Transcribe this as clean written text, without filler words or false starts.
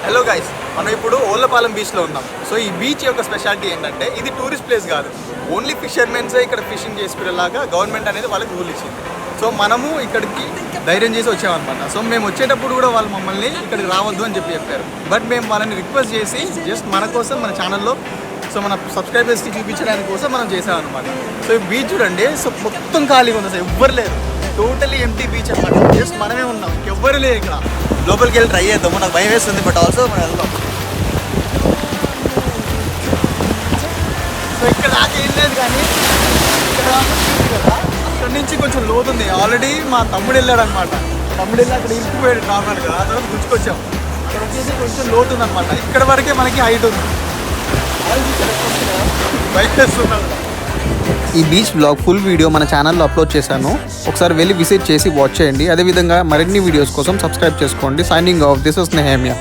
Hello guys, మనం ఇప్పుడు ఓళ్ళపాలెం బీచ్లో ఉన్నాం. సో ఈ బీచ్ యొక్క స్పెషాలిటీ ఏంటంటే ఇది టూరిస్ట్ ప్లేస్ కాదు, ఓన్లీ ఫిషర్మెన్సే ఇక్కడ ఫిషింగ్ చేసుకునేలాగా గవర్నమెంట్ అనేది వాళ్ళకి రూల్ ఇచ్చింది. సో మనము ఇక్కడికి ధైర్యం చేసి వచ్చామన్నమాట. సో మేము వచ్చేటప్పుడు కూడా వాళ్ళు మమ్మల్ని ఇక్కడికి రావద్దు అని చెప్పారు. బట్ మేము వాళ్ళని రిక్వెస్ట్ చేసి జస్ట్ మన కోసం మన ఛానల్లో సో మన సబ్స్క్రైబర్స్కి చూపించడానికి కోసం మనం చేసామన్నమాట. సో ఈ బీచ్ చూడండి, సో మొత్తం ఖాళీగా ఉంది, అసలు ఎవ్వరు లేరు, టోటలీ ఎంటీ బీచ్ అనమాట. జస్ట్ మనమే ఉన్నాం, ఎవ్వరు లేరు ఇక్కడ. లోపలికి వెళ్ళి ట్రై చేద్దాము, నాకు భయం వేస్తుంది, బట్ ఆల్సో మనం వెళ్దాం. సో ఇక్కడ దాకా ఏం లేదు, కానీ ఇక్కడ కదా అక్కడి నుంచి కొంచెం లోతుంది. ఆల్రెడీ మా తమ్ముడు వెళ్ళాడు అనమాట. తమ్ముడు వెళ్ళి అక్కడ ఇంటిపోయాడు నార్మల్గా, ఆ తర్వాత గుర్తుకొచ్చాం. ఇక్కడ వచ్చేసి కొంచెం లోతుంది అనమాట. ఇక్కడ వరకే మనకి హైట్ ఉంది. బైక్ వేస్తున్నాడు. ఈ బీచ్ బ్లాగ్ ఫుల్ వీడియో మన ఛానల్లో అప్లోడ్ చేశాను, ఒకసారి వెళ్ళి విజిట్ చేసి వాచ్ చేయండి. అదేవిధంగా మరిన్ని వీడియోస్ కోసం సబ్స్క్రైబ్ చేసుకోండి. Signing off, this is Nehemiah.